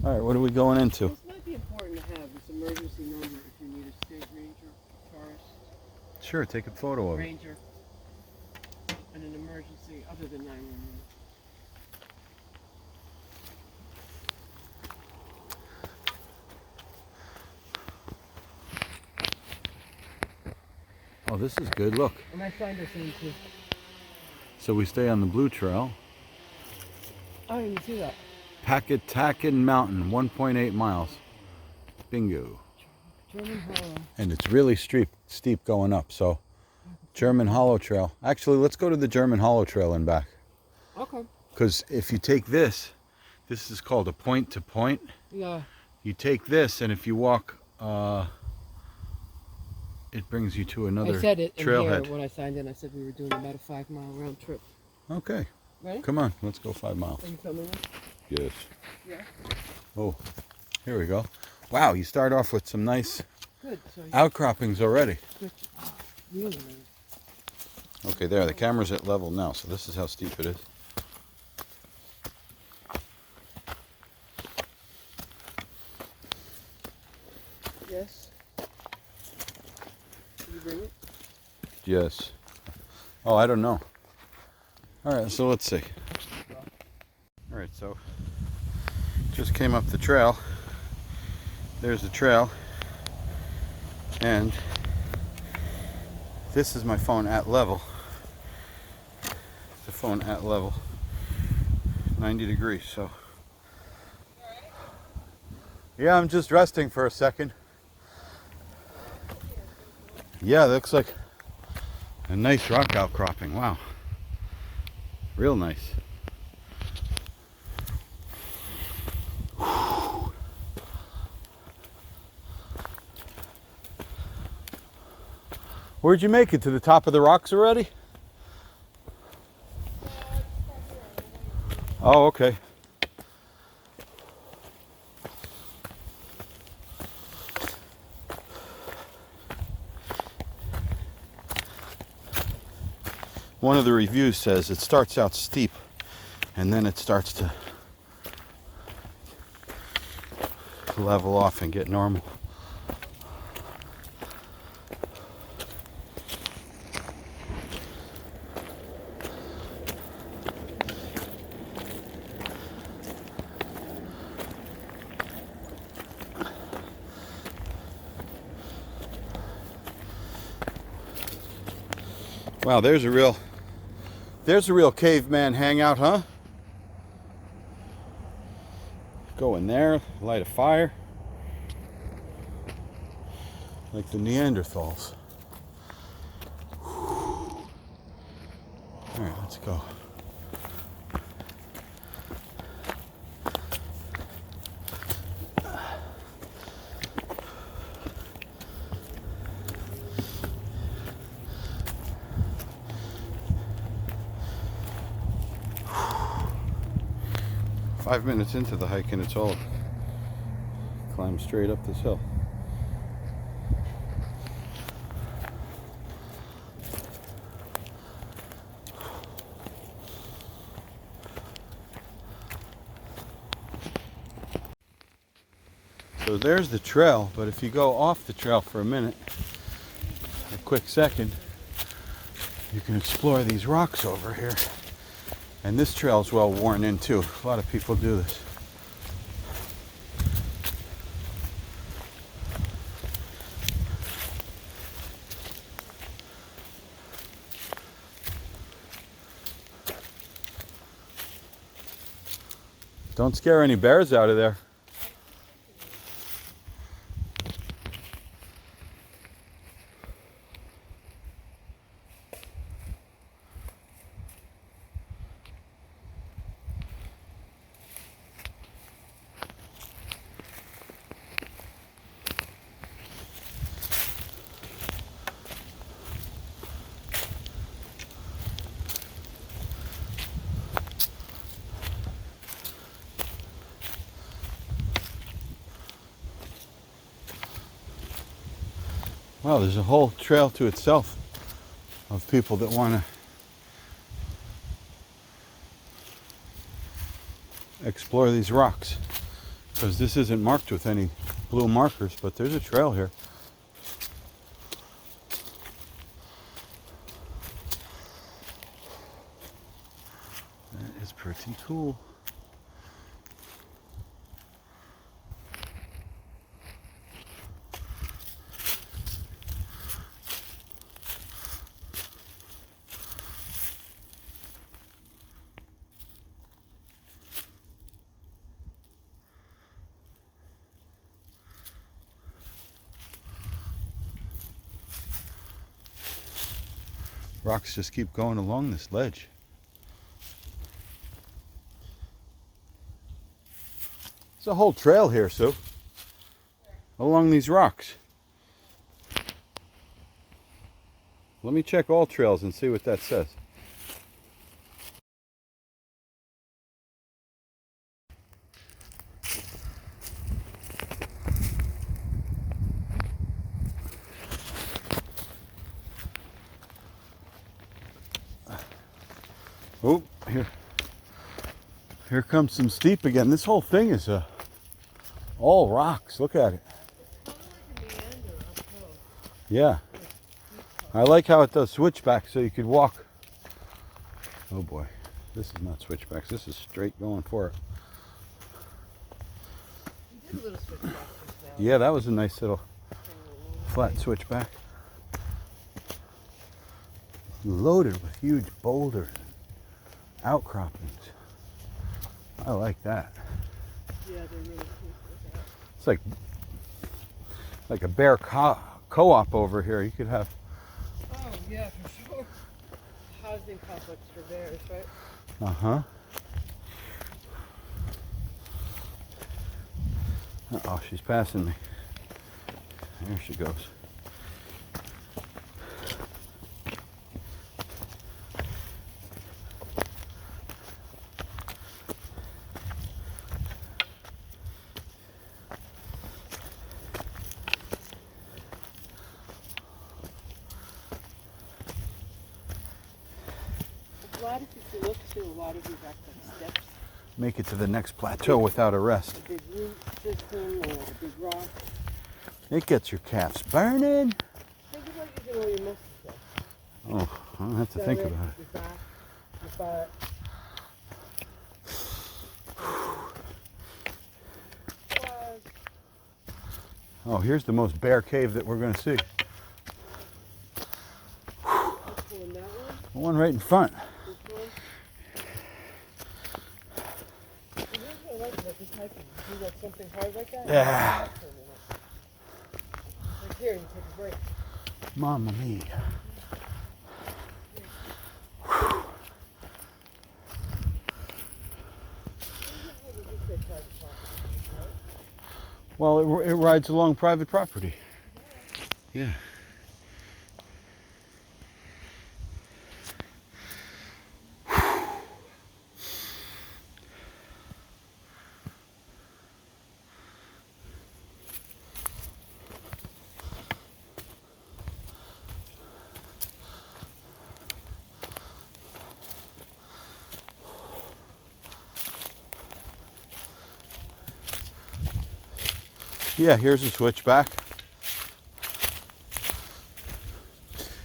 All right, what are we going into? This might be important to have, this emergency number if you need a state ranger, forest Sure, take a photo of it. ranger, and an emergency other than 911. Oh, this is good. Look. I might find us into. So we stay on the blue trail. I didn't even see that. Pakatakan Mountain, 1.8 miles. Bingo. German Hollow. And it's really steep going up. So German Hollow Trail. Actually, let's go to the German Hollow Trail and back. Okay. Because if you take this is called a point to point. Yeah. You take this, and if you walk, it brings you to another I said it in trailhead. here when I signed in. I said we were doing about a 5-mile round trip. Okay. Ready? Come on, let's go 5 miles. Are you filming this? Yes. Yeah. Oh, here we go. Wow, you start off with some nice Good. So outcroppings already. good. Really nice. Okay, there, the camera's at level now, so this is how steep it is. Yes. Did you bring it? Yes. Oh, I don't know. All right, so let's see. All right, so just came up the trail. There's the trail. And this is my phone at level. The phone at level. 90 degrees, so. Yeah, I'm just resting for a second. Yeah, looks like a nice rock outcropping. Wow. Real nice. Where'd you make it? To the top of the rocks already? Oh, okay. One of the reviews says it starts out steep and then it starts to level off and get normal. Wow, there's a real caveman hangout, huh? Go in there, light a fire. Like the Neanderthals. All right, let's go. Five minutes into the hike and it's all climb straight up this hill. So there's the trail, but if you go off the trail for a minute, a quick second, you can explore these rocks over here. And this trail is well worn in too. A lot of people do this. Don't scare any bears out of there. Wow, there's a whole trail to itself of people that want to explore these rocks. Because this isn't marked with any blue markers, but there's a trail here. That is pretty cool. Rocks just keep going along this ledge. There's a whole trail here, Sue. Along these rocks. Let me check all trails and see what that says. Oh, here comes some steep again. This whole thing is all rocks. Look at it. It's kind of like a meander uphill. Yeah. I like how it does switchbacks so you could walk. Oh boy, this is not switchbacks. This is straight going for it. You did a little switchback just now. Yeah, that was a nice little flat switchback. Loaded with huge boulders, outcroppings. I like that. Yeah, they're really cool. It's like a bear co-op over here. You could have. Oh, yeah, for sure. Housing complex for bears, right? Uh-huh. Uh-oh, she's passing me. There she goes. A lot of, if you look to, a lot of these act like steps. Make it to the next plateau without a rest. A big root system or a big rock. It gets your calves burning. Think about using all your muscle stuff. Oh, I don't have to think about it. Your back, your butt. Oh, here's the most bear cave that we're going to see. Which one, that one? The one right in front. This one? And here's what I like about this hiking. You do like something hard like that? Yeah. Like here, you take a break. Mamma mia. Well, it rides along private property. Yeah. Yeah, here's a switchback.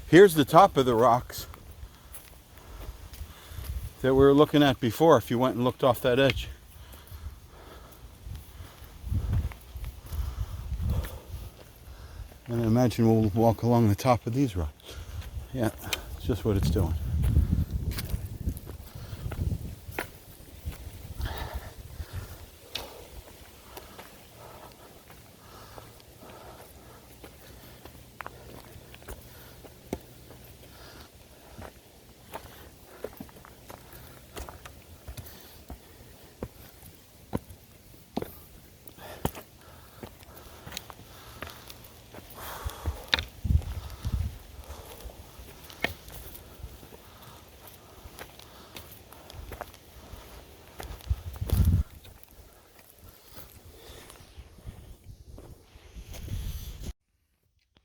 Here's the top of the rocks that we were looking at before if you went and looked off that edge. And I imagine we'll walk along the top of these rocks. Yeah, it's just what it's doing.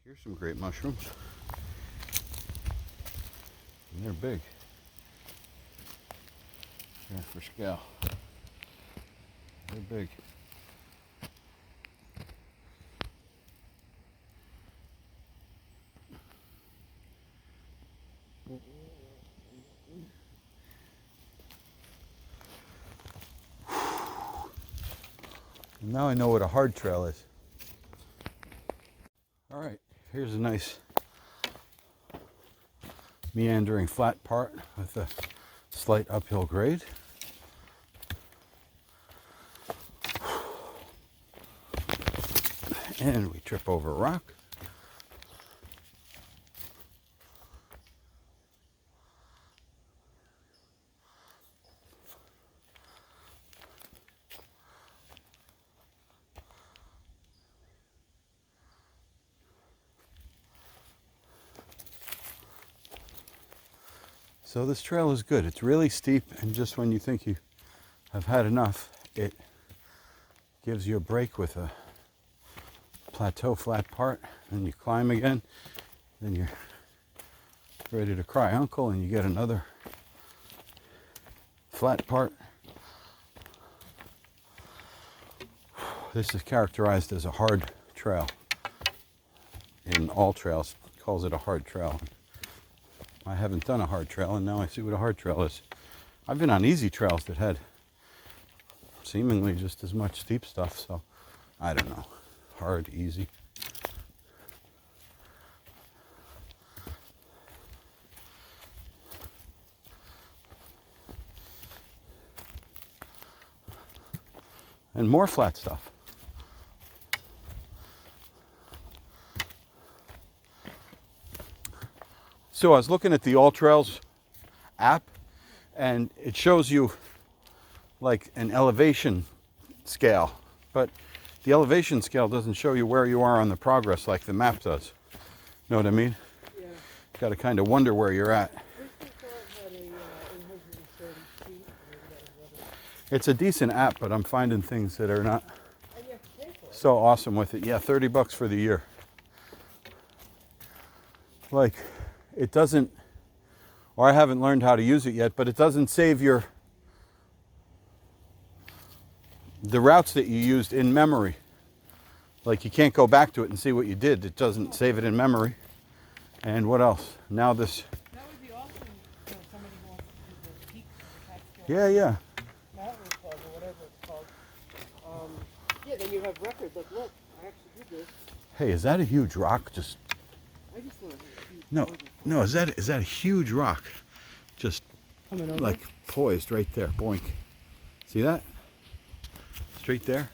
Here's some great mushrooms. And they're big. Yeah, for scale. They're big. Now I know what a hard trail is. All right, here's a nice meandering flat part with a slight uphill grade. And we trip over a rock. So this trail is good. It's really steep, and just when you think you have had enough, it gives you a break with a plateau flat part. Then you climb again, then you're ready to cry uncle, and you get another flat part. This is characterized as a hard trail. In all trails, it calls it a hard trail. I haven't done a hard trail, and now I see what a hard trail is. I've been on easy trails that had seemingly just as much steep stuff, so I don't know. Hard, easy. And more flat stuff. So I was looking at the All Trails app, and it shows you like an elevation scale, but the elevation scale doesn't show you where you are on the progress like the map does. Know what I mean? Yeah. Got to kind of wonder where you're at. It's a decent app, but I'm finding things that are not so awesome with it. Yeah, $30 for the year. Like, it doesn't, or I haven't learned how to use it yet, but it doesn't save the routes that you used in memory. Like, you can't go back to it and see what you did. It doesn't save it in memory. And what else? Now this. That would be awesome if somebody wants to do the peak of the Catskills Yeah. Mountain Club or whatever it's called. Yeah, then you have records. Like, look, I actually did this. Hey, is that a huge rock? Just I just thought it was a huge no. Is that a huge rock? Just coming over. like poised right there. Boink. See that? Straight there.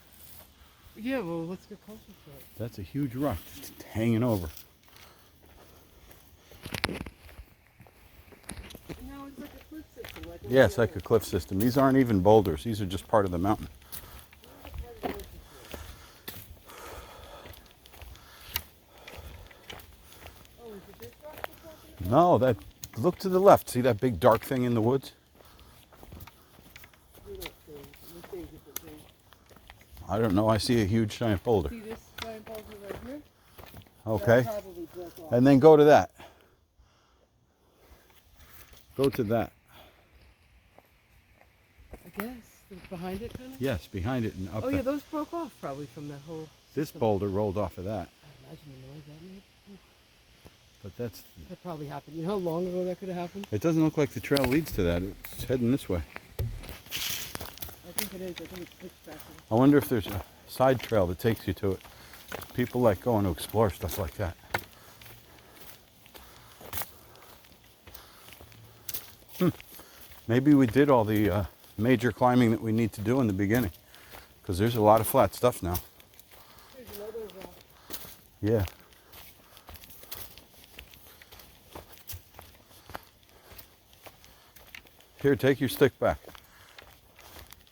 Yeah, well, let's get closer to it. That's a huge rock just hanging over. Now it's like a cliff system. Like Yeah, it's like a cliff system. These aren't even boulders. These are just part of the mountain. Oh, is it this rock you're talking about? No, that. Look to the left. See that big dark thing in the woods? We don't see. We see different things. I don't know. I see a huge giant boulder. See this giant boulder right here? Okay. That probably broke off. And then go to that. Go to that. I guess. Behind it, kind of? Yes, behind it and up Oh, there. yeah, those broke off probably from that whole This system. boulder rolled off of that. I imagine the noise that made. But that's. That probably happened. You know how long ago that could have happened? It doesn't look like the trail leads to that. It's heading this way. I think it is. I think it's pitched back there. I wonder if there's a side trail that takes you to it. People like going to explore stuff like that. Maybe we did all the major climbing that we need to do in the beginning, because there's a lot of flat stuff now. There's another rock. Yeah. Here, take your stick back.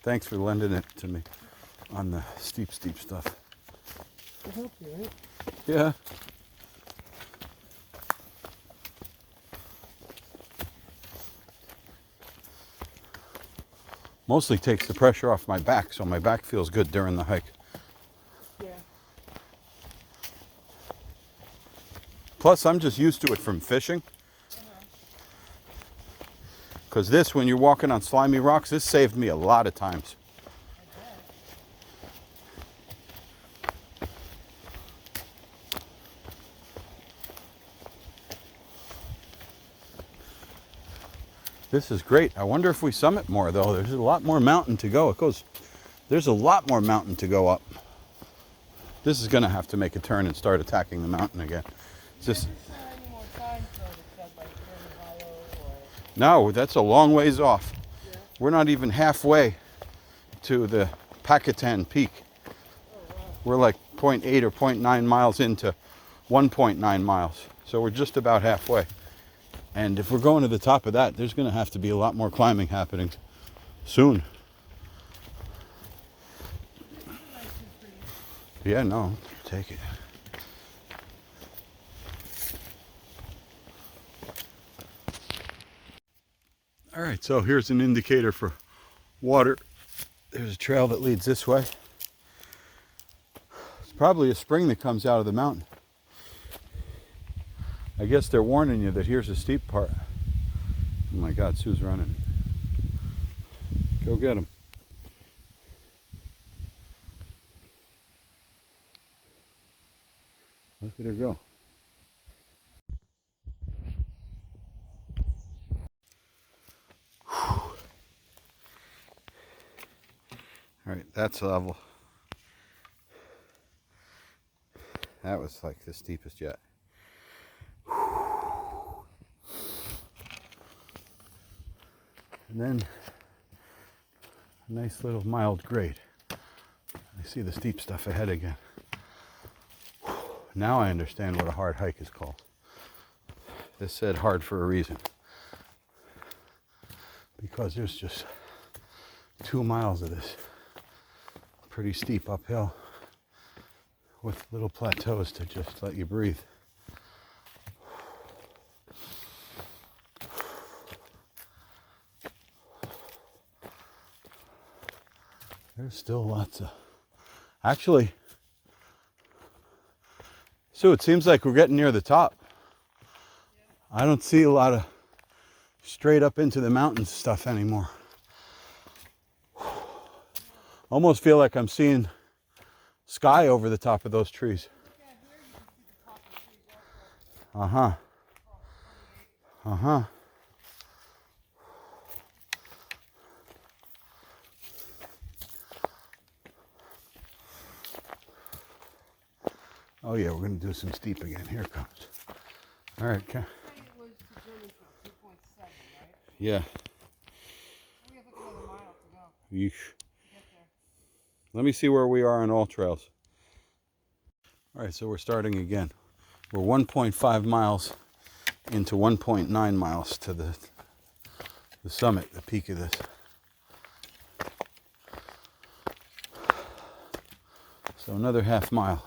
Thanks for lending it to me on the steep stuff. It helps you, right? Yeah. Mostly takes the pressure off my back, so my back feels good during the hike. Yeah. Plus, I'm just used to it from fishing. Because this, when you're walking on slimy rocks, this saved me a lot of times. This is great. I wonder if we summit more, though. There's a lot more mountain to go. It goes, There's a lot more mountain to go up. This is going to have to make a turn and start attacking the mountain again. It's just... Any more signs though that said like Turn Hollow or... No, that's a long ways off. Yeah. We're not even halfway to the Pakatakan Peak. Oh wow. We're like 0.8 or 0.9 miles into 1.9 miles. So we're just about halfway. And if we're going to the top of that, there's going to have to be a lot more climbing happening soon. Yeah, no, take it. All right, so here's an indicator for water. There's a trail that leads this way. It's probably a spring that comes out of the mountain. I guess they're warning you that here's a steep part. Oh my God, Sue's running. Go get him. Look at her go. All right, that's level. That was like the steepest yet. And then a nice little mild grade. I see the steep stuff ahead again. Now I understand what a hard hike is called. This said hard for a reason. Because there's just 2 miles of this pretty steep uphill with little plateaus to just let you breathe. There's still lots of... Actually, Sue, it seems like we're getting near the top. I don't see a lot of straight up into the mountains stuff anymore. Almost feel like I'm seeing sky over the top of those trees. Uh-huh. Uh-huh. Oh yeah, we're going to do some steep again. Here it comes. All right, okay. It was to German 2.7, right? Yeah. We have like another mile to go Yeesh. to get there. Let me see where we are on all trails. All right, so we're starting again. We're 1.5 miles into 1.9 miles to the summit, the peak of this. So another half mile.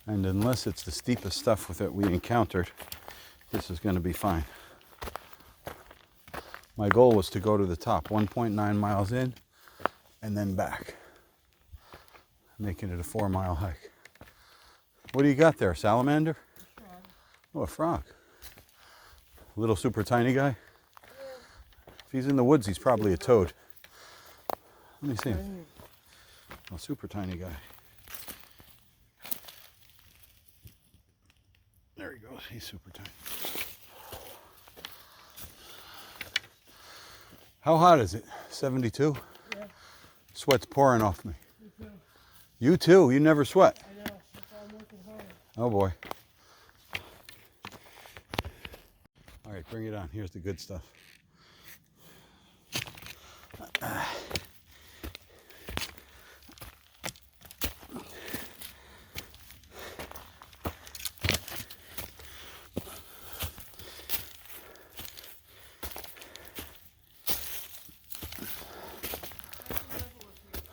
And unless it's the steepest stuff that we encountered, this is going to be fine. My goal was to go to the top, 1.9 miles in, and then back, making it a 4-mile hike. What do you got there, salamander? Oh, a frog. Little super tiny guy? If he's in the woods, he's probably a toad. Let me see him. A super tiny guy. There he goes. He's super tiny. How hot is it? 72? Yeah. Sweat's pouring off me. Me too. You too? You never sweat? I know. That's why I'm working hard. Oh boy. All right, bring it on. Here's the good stuff.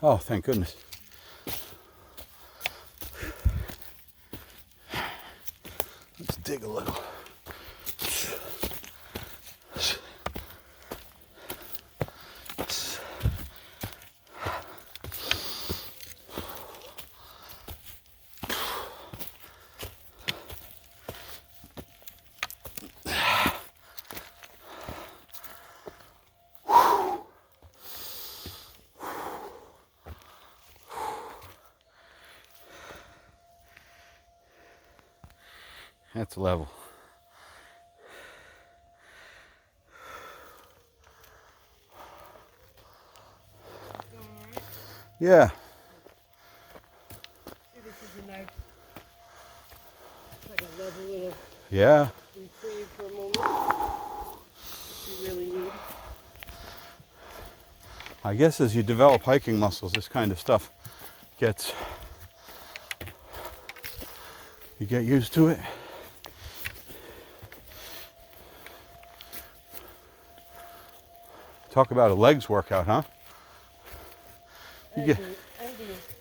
Oh, thank goodness. Let's dig a little. That's level. What's going Yeah. See, this is a nice, it's like a lovely little Yeah. reprieve for a moment. If you really need. I guess as you develop hiking muscles, this kind of stuff gets, you get used to it. Talk about a legs workout, huh? You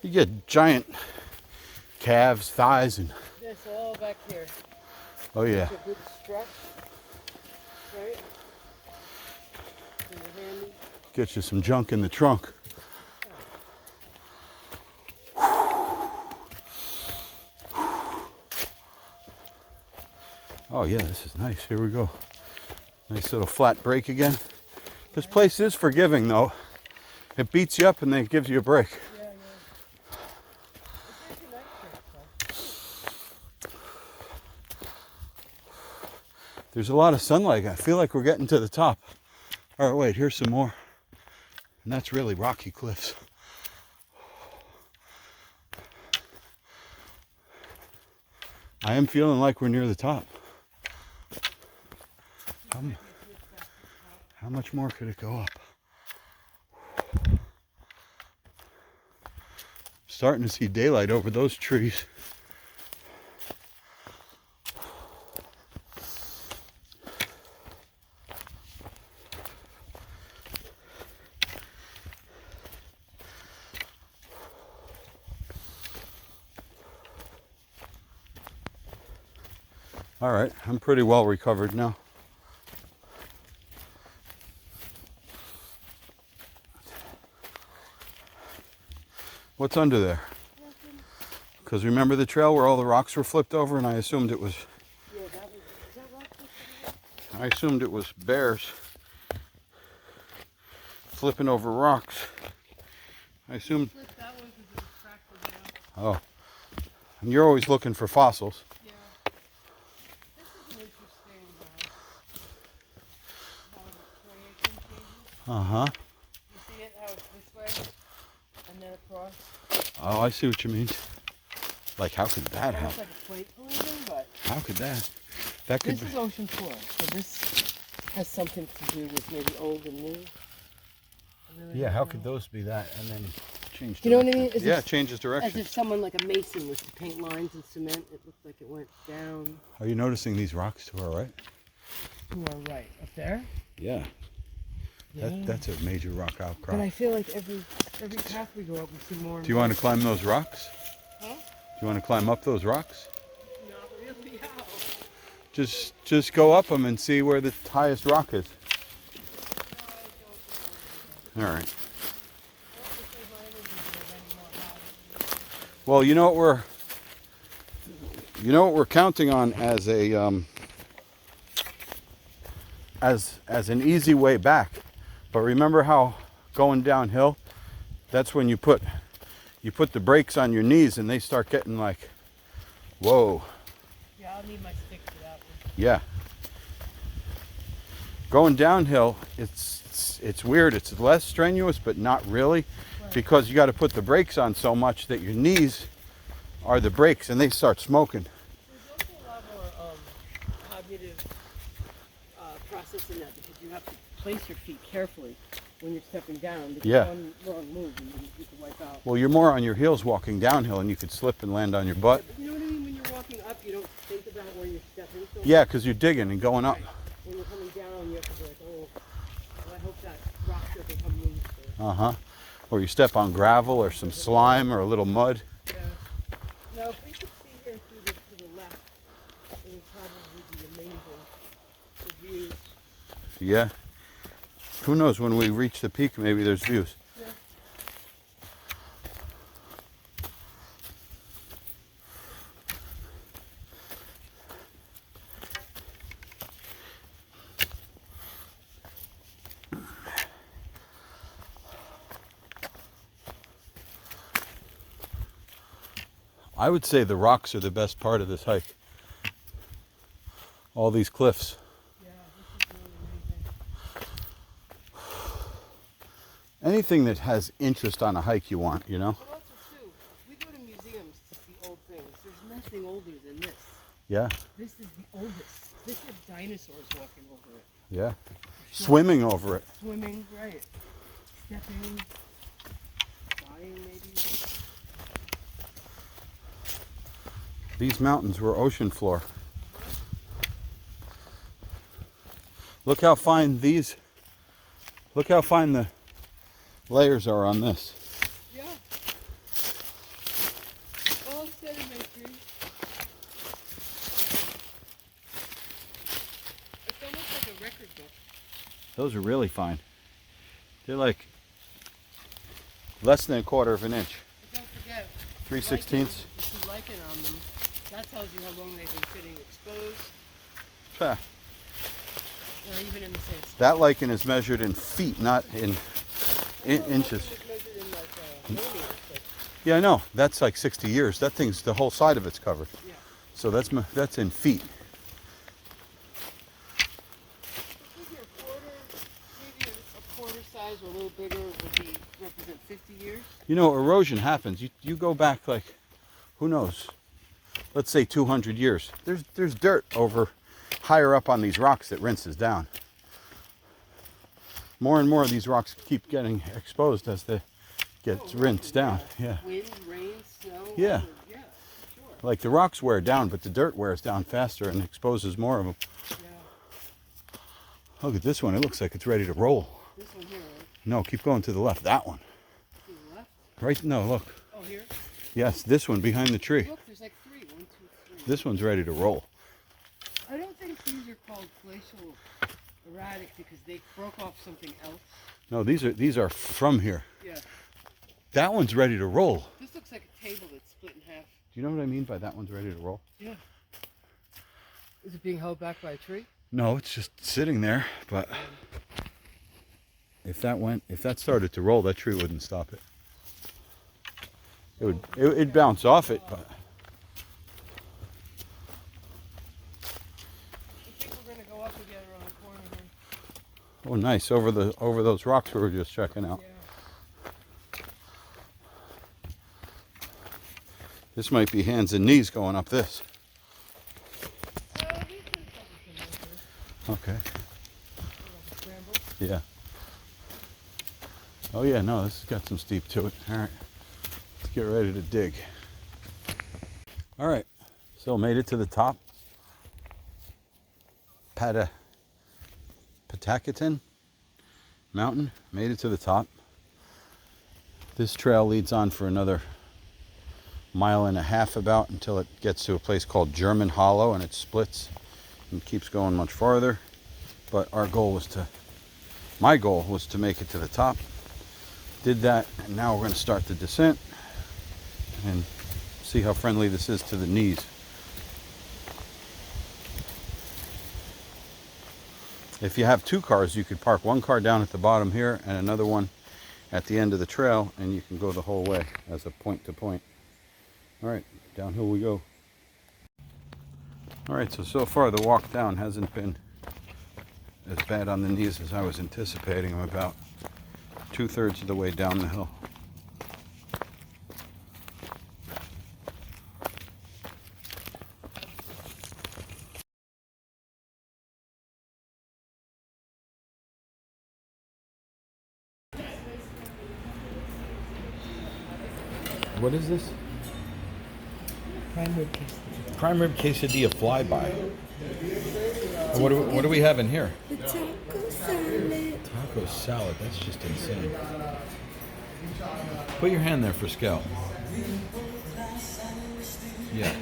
get giant calves, thighs, and This all back here. oh yeah. It's a good stretch, right? And your handy. Get you some junk in the trunk. Oh yeah, this is nice. Here we go. Nice little flat break again. This place is forgiving though. It beats you up and then it gives you a break. Yeah, yeah. It's a nice stretch, There's a lot of sunlight. I feel like we're getting to the top. All right, wait, here's some more. And that's really rocky cliffs. I am feeling like we're near the top. How much more could it go up? Starting to see daylight over those trees. All right, I'm pretty well recovered now. What's under there? Because remember the trail where all the rocks were flipped over, and I assumed it was. Yeah, that was. Is that rock flipping? I assumed it was bears flipping over rocks. I assumed. Flip that one because it was cracked down. Oh, and you're always looking for fossils. Yeah. This is an interesting how the creation changes. Uh-huh. You see it how it's this way and then across. Oh, I see what you mean. Like, how could that It happen? looks like a plate collision, but How could that? That could this be. is ocean floor, so this has something to do with maybe old and new. Yeah, how could those be that and then change? You know what I direction? mean? As Yeah, if- it changes As direction. if someone like a mason was to paint lines in cement, it looked like it went down. Are you noticing these rocks to our right? You are right. Up there? Yeah. Yeah. That's a major rock But outcrop. I feel like every path we go up, we see more. And Do you want to climb those rocks? Huh? Do you want to climb up those rocks? Not really. How? Just go up them and see where the highest rock is. All right. Well, you know what we're counting on as a as an easy way back. But remember how going downhill, that's when you put the brakes on your knees and they start getting like, whoa. Yeah, I'll need my stick for that one. Yeah. Going downhill, it's weird. It's less strenuous, but not really, because you got to put the brakes on so much that your knees are the brakes and they start smoking. There's also a lot more cognitive process in that because you have to place your feet carefully when you're stepping down. Because Yeah. one wrong move and you can wipe out. Well, you're more on your heels walking downhill and you could slip and land on your butt. But you know what I mean? When you're walking up, you don't think about where you're stepping. So Yeah, because you're digging and going up. Right. When you're coming down, you have to be like, oh, well, I hope that rock doesn't come loose. Uh-huh. Or you step on gravel or some slime or a little mud. Yeah. Now, if we could see here through this to the left, it would probably be amazing. The views. Yeah. Who knows, when we reach the peak, maybe there's views. Yeah. I would say the rocks are the best part of this hike. All these cliffs. Yeah, this is really amazing. anything that has interest on a hike you want, you know? But also too, we go to museums to see old things. There's nothing older than this. Yeah, This is the oldest. This had dinosaurs walking over it. yeah. Swimming over it. Swimming, right. Stepping, flying maybe. These mountains were ocean floor. Look how fine the layers are on this. Yeah. All sedimentary. It's almost like a record book. Those are really fine. They're like less than a quarter of an inch. But don't forget, 3/16. you see lichen on them. That tells you how long they've been sitting exposed, Ha, or even in the same spot. that lichen is measured in feet, not in inches. It's measured in like millimeters, but Yeah, I know. That's like 60 years. That thing's, the whole side of it's covered. yeah. So that's in feet. Figure a quarter, maybe a quarter size or a little bigger would represent 50 years. You know, erosion happens. You go back like, who knows? Let's say 200 years. There's dirt over higher up on these rocks that rinses down. More and more of these rocks keep getting exposed as they get rinsed down. Yeah. Wind, rain, snow. Yeah. Yeah, sure. Like the rocks wear down, but the dirt wears down faster and exposes more of them. Yeah. Look at this one. It looks like it's ready to roll. This one here, right? No, keep going to the left. That one. To the left. Right? No, look. Oh, here. Yes, this one behind the tree. Look, there's like 3. 1, 2, 3. This one's ready to roll. I don't think these are called glacial erratic because they broke off something else. No, these are from here. Yeah. That one's ready to roll. This looks like a table that's split in half. Do you know what I mean by that one's ready to roll? Yeah. Is it being held back by a tree? No, it's just sitting there, but if that started to roll, that tree wouldn't stop it. It'd bounce off it, but I think we're gonna go up again around the corner here. oh nice, over those rocks we were just checking out. Yeah. This might be hands and knees going up this. These are probably Okay. scramble. Yeah. Oh yeah, no, this has got some steep to it. All right, let's get ready to dig. All right, so made it to the top. Pakatakan Mountain, made it to the top. This trail leads on for another 1.5 miles about until it gets to a place called German Hollow, and it splits and keeps going much farther. But my goal was to make it to the top. Did that, and now we're going to start the descent and see how friendly this is to the knees. If you have 2 cars, you could park one car down at the bottom here and another one at the end of the trail, and you can go the whole way as a point to point. All right, downhill we go. All right, so far the walk down hasn't been as bad on the knees as I was anticipating. I'm about 2/3 of the way down the hill. What is this? Prime rib quesadilla. Prime rib quesadilla flyby. What do we have in here? The taco salad. Taco salad. That's just insane. Put your hand there for scalp. Yeah.